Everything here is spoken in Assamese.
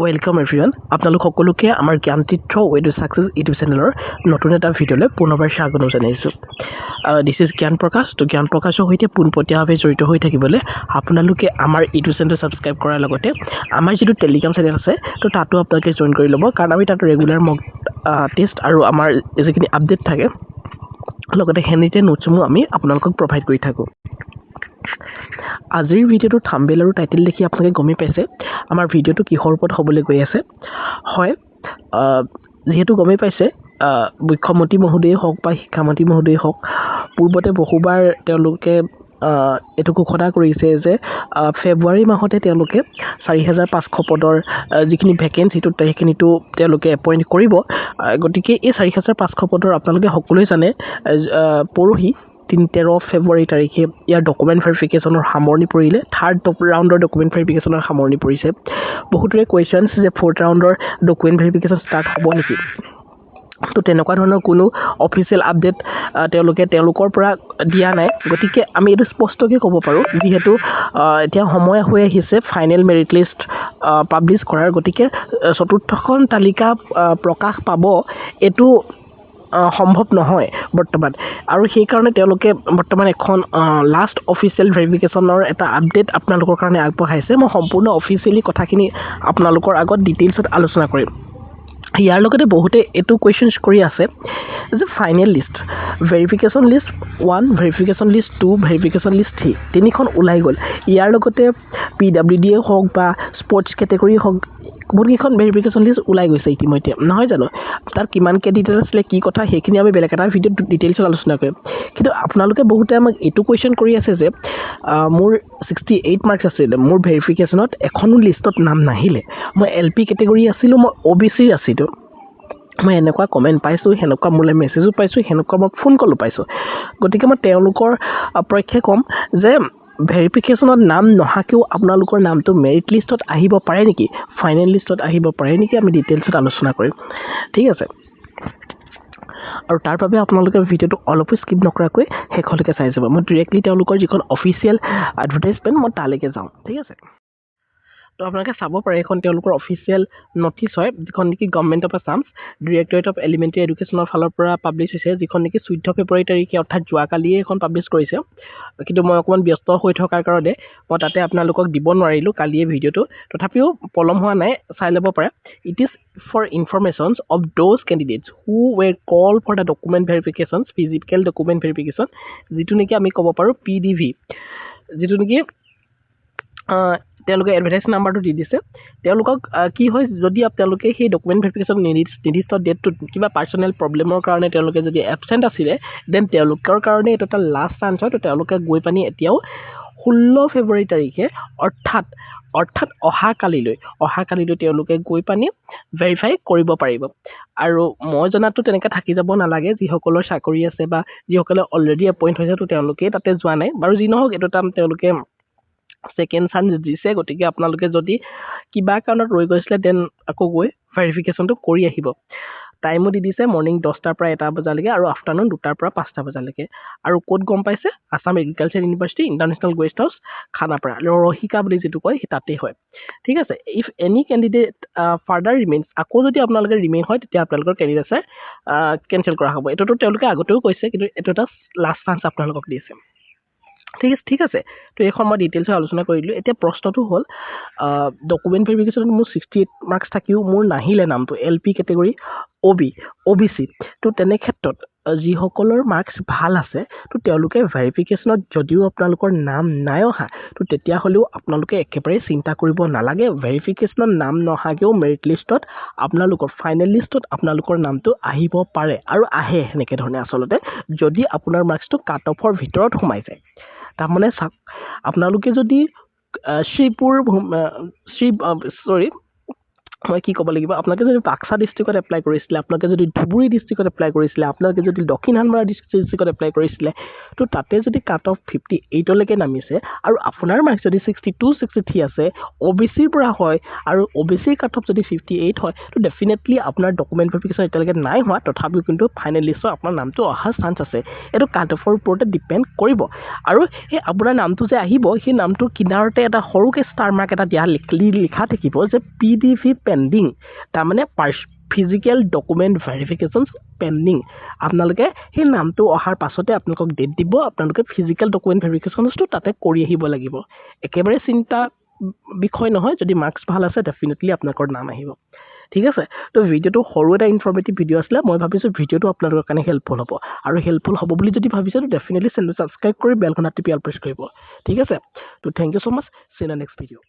ওয়েলকাম এভৰিওয়ান আপোনালোক সকলোকে আমাৰ Gyantirtha way to success YouTube চেনেলৰ নতুন এটা ভিডিঅ'লৈ পুনৰবাৰ স্বাগতম জনাইছোঁ দিস ইজ জ্ঞান প্ৰকাশ তো জ্ঞান প্ৰকাশৰ সৈতে পোনপটীয়াভাৱে জড়িত হৈ থাকিবলৈ আপোনালোকে আমাৰ ইউটিউব চেনেল সাবস্ক্ৰাইব কৰাৰ লগতে আমাৰ যিটো টেলিগ্ৰাম চেনেল আছে তো তাতো আপোনালোকে জয়েন কৰি ল'ব কাৰণ আমি তাত ৰেগুলাৰ মক টেষ্ট আৰু আমাৰ যিখিনি আপডেট থাকে লগতে হেনিতে নোটসমূহ আমি আপোনালোকক প্ৰভাইড কৰি থাকোঁ আজিৰ ভিডিঅ'টো থাম্বনেল আৰু টাইটেল দেখি আপোনালোকে গমে পাইছে আমাৰ ভিডিঅ'টো কিহৰ ওপৰত হ'বলৈ গৈ আছে হয় যেহেতু গমে পাইছে মুখ্যমন্ত্ৰী মহোদয়ে হওক বা শিক্ষামন্ত্ৰী মহোদয়ে হওক পূৰ্বতে বহুবাৰ তেওঁলোকে এটো ঘোষণা কৰিছে যে ফেব্ৰুৱাৰী মাহতে তেওঁলোকে 4500 পদৰ যিখিনি ভ্যাকেন্সিটো সেইখিনিটো তেওঁলোকে এপইন্ট কৰিব গতিকে এই 4500 পদৰ আপোনালোকে সকলোৱে জানে পৰহি 13 ফেব্ৰুৱাৰী তাৰিখে ইয়াৰ ডকুমেণ্ট ভেৰিফিকেশ্যনৰ সামৰণি পৰিলে থাৰ্ড ৰাউণ্ডৰ ডকুমেণ্ট ভেৰিফিকেশ্যনৰ সামৰণি পৰিছে বহুতৰে কুৱেশ্যনছ যে ফৰ্থ ৰাউণ্ডৰ ডকুমেণ্ট ভেৰিফিকেশ্যন ষ্টাৰ্ট হ'ব নেকি তো তেনেকুৱা ধৰণৰ কোনো অফিচিয়েল আপডেট তেওঁলোকৰ পৰা দিয়া নাই গতিকে আমি এইটো স্পষ্টকৈ ক'ব পাৰোঁ যিহেতু এতিয়া সময় হৈ আহিছে ফাইনেল মেৰিট লিষ্ট পাব্লিছ কৰাৰ গতিকে চতুৰ্থখন তালিকা প্ৰকাশ পাব এইটো সম্ভৱ নহয় বৰ্তমান আৰু সেই কাৰণে তেওঁলোকে বৰ্তমান এখন লাষ্ট অফিচিয়েল ভেৰিফিকেশ্যনৰ এটা আপডেট আপোনালোকৰ কাৰণে আগবঢ়াইছে মই সম্পূৰ্ণ অফিচিয়েলি কথাখিনি আপোনালোকৰ আগত ডিটেইলছত আলোচনা কৰিম ইয়াৰ লগতে বহুতে এটো কোৱেশ্চনছ কৰি আছে যে final list verification list 1 verification list 2 verification list 3 তিনিখন ওলাই গ'ল ইয়াৰ লগতে পিডব্লিউডি হওক বা স্পৰ্টছ কেটেগৰী হওক বহুতকেইখন ভেৰিফিকেশ্যন লিষ্ট ওলাই গৈছে ইতিমধ্যে নহয় জানো তাৰ কিমান কেণ্ডিডেট আছিলে কি কথা সেইখিনি আমি বেলেগ এটা ভিডিঅ'ত ডিটেইলছত আলোচনা কৰিম কিন্তু আপোনালোকে বহুতে আমাক এইটো কুৱেশ্যন কৰি আছে যে মোৰ 68 মাৰ্কছ আছিলে মোৰ ভেৰিফিকেশ্যনত এখনো লিষ্টত নাম নাহিলে মই এলপি কেটেগৰী আছিলোঁ মই অবিচি আছিলোঁ মই এনেকুৱা কমেণ্ট পাইছোঁ সেনেকুৱা মোলৈ মেছেজো পাইছোঁ সেনেকুৱা মই ফোন কলো পাইছোঁ গতিকে মই তেওঁলোকৰ পক্ষে ক'ম যে ভেৰিফিকেশ্যনত নাম নহাকেও আপোনালোকৰ নামটো মেৰিট লিষ্টত আহিব পাৰে নেকি ফাইনেল লিষ্টত আহিব পাৰে নেকি আমি ডিটেইলছত আলোচনা কৰিম ঠিক আছে আৰু তাৰ বাবে আপোনালোকে ভিডিঅ'টো অলপো স্কিপ নকৰাকৈ শেষলৈকে চাই যাব মই ডিৰেক্টলি তেওঁলোকৰ যিখন অফিচিয়েল এডভাৰটাইজমেণ্ট মই তালৈকে যাওঁ ঠিক আছে তো আপোনালোকে চাব পাৰে এখন তেওঁলোকৰ অফিচিয়েল নটিচ হয় যিখন নেকি government of Assam directorate of elementary এডুকেশ্যনৰ ফালৰ পৰা পাব্লিছ হৈছে যিখন নেকি 14 ফেব্ৰুৱাৰী তাৰিখে অৰ্থাৎ যোৱাকালিয়ে এখন পাব্লিছ কৰিছে কিন্তু মই অকণমান ব্যস্ত হৈ থকাৰ কাৰণে মই তাতে আপোনালোকক দিব নোৱাৰিলোঁ কালিয়ে ভিডিঅ'টো তথাপিও পলম হোৱা নাই চাই ল'ব পাৰে it is for informations of those candidates who were call for the document verifications physical document verification যিটো নেকি আমি ক'ব পাৰোঁ PDV যিটো নেকি তেওঁলোকে এডভাৰটাইজ নাম্বাৰটো দি দিছে তেওঁলোকক কি হয় যদি আপোনালোকে সেই ডকুমেণ্ট ভেৰিফিকেশ্যন নিৰ্দিষ্ট ডেটটোত কিবা পাৰ্চনেল প্ৰব্লেমৰ কাৰণে তেওঁলোকে যদি এবচেণ্ট আছিলে দেন তেওঁলোকৰ কাৰণে এইটো এটা লাষ্ট চান্স হয় তো তেওঁলোকে গৈ পানি এতিয়াও 16 ফেব্ৰুৱাৰী তাৰিখে অৰ্থাৎ অহাকালিলৈ তেওঁলোকে গৈ পানি ভেৰিফাই কৰিব পাৰিব আৰু মই জনাতো তেনেকৈ থাকি যাব নালাগে যিসকলৰ চাকৰি আছে বা যিসকলে অলৰেডি এপইণ্ট হৈছে তো তেওঁলোকে তাতে যোৱা নাই বাৰু যি নহওক এইটো তেওঁলোকে সেকেন্ড চান্স দিছে গতিকে আপোনালোকে যদি কিবা কাৰণত ৰৈ গৈছিলে দেন আকৌ গৈ ভেৰিফিকেশ্যনটো কৰি আহিব টাইমো দি দিছে মৰ্নিং 10টাৰ পৰা 1টা বজালৈকে আৰু আফটাৰনুন 2টাৰ পৰা 5টা বজালৈকে আৰু ক'ত গম পাইছে Assam agriculture university international guest house Khanapara ৰহিকা বুলি যিটো কয় তাতেই হয় ঠিক আছে if any candidate further remains আকৌ যদি আপোনালোকে ৰিমেইন হয় তেতিয়া আপোনালোকৰ কেণ্ডিডেটছে কেনচেল কৰা হ'ব এইটোতো তেওঁলোকে আগতেও কৈছে কিন্তু এইটো এটা লাষ্ট চান্স আপোনালোকক দিছে ঠিক আছে তো এইখন মই ডিটেইলছত আলোচনা কৰিলোঁ এতিয়া প্ৰশ্নটো হ'ল ডকুমেণ্ট ভেৰিফিকেশ্যনত মোৰ 68 মাৰ্কছ থাকিও মোৰ নাহিলে নামটো এলপি কেটেগৰী OBC তো তেনে ক্ষেত্ৰত যিসকলৰ মাৰ্কছ ভাল আছে তো তেওঁলোকে ভেৰিফিকেশ্যনত যদিও আপোনালোকৰ নাম নাই অহা তো তেতিয়াহ'লেও আপোনালোকে একেবাৰে চিন্তা কৰিব নালাগে ভেৰিফিকেশ্যনত নাম নহাকেও মেৰিট লিষ্টত আপোনালোকৰ ফাইনেল লিষ্টত আপোনালোকৰ নামটো আহিব পাৰে আৰু আহে সেনেকৈ ধৰণে আচলতে যদি আপোনাৰ মাৰ্কছটো কাট অফৰ ভিতৰত সোমাই যায় তাৰমানে চাওক আপোনালোকে যদি মই কি ক'ব লাগিব আপোনালোকে যদি বাক্সা ডিষ্ট্ৰিক্টত এপ্লাই কৰিছিলে আপোনালোকে যদি ধুবুৰী ডিষ্ট্ৰিক্টত এপ্লাই কৰিছিলে আপোনালোকে যদি দক্ষিণ হানমৰা ডিষ্ট্ৰিক্টত এপ্লাই কৰিছিলে তো তাতে যদি কাট অফ 58লৈকে নামিছে আৰু আপোনাৰ মাৰ্কছ যদি 62 63 আছে OBCৰ পৰা হয় আৰু OBCৰ কাট অফ যদি 58 হয় তো ডেফিনেটলি আপোনাৰ ডকুমেণ্ট ভেৰিফিকেশ্যন এতিয়ালৈকে নাই হোৱা তথাপিও কিন্তু ফাইনেল লিষ্টত আপোনাৰ নামটো অহাৰ চান্স আছে এইটো কাট অফৰ ওপৰতে ডিপেণ্ড কৰিব আৰু সেই আপোনাৰ নামটো যে আহিব সেই নামটোৰ কিনাৰতে এটা সৰুকৈ ষ্টাৰ মাৰ্ক এটা দিয়া লিখা থাকিব যে PDV পেণ্ডিং, তাৰমানে ফিজিকেল ডকুমেণ্ট ভেৰিফিকেশ্যনছ পেণ্ডিং। আপোনালোকে সেই নামটো অহাৰ পাছতে আপোনালোকক ডেট দিব, আপোনালোকে ফিজিকেল ডকুমেণ্ট ভেৰিফিকেশ্যনছটো তাতে কৰি আহিব লাগিব। একেবাৰে চিন্তা বিষয় নহয়, যদি মাৰ্কছ ভাল আছে ডেফিনেটলি আপোনালোকৰ নাম আহিব। ঠিক আছে, তো ভিডিঅ'টো সৰু এটা ইনফৰ্মেটিভ ভিডিঅ' আছিলে। মই ভাবিছোঁ ভিডিঅ'টো আপোনালোকৰ কাৰণে হেল্পফুল হ'ব, আৰু হেল্পফুল হ'ব বুলি যদি ভাবিছে তো ডেফিনেটলি চেনেলটো ছাবস্ক্ৰাইব কৰি বেলখনত টিপি অল প্ৰেছ কৰিব। ঠিক আছে, তো thank you so' much, see in the next video'.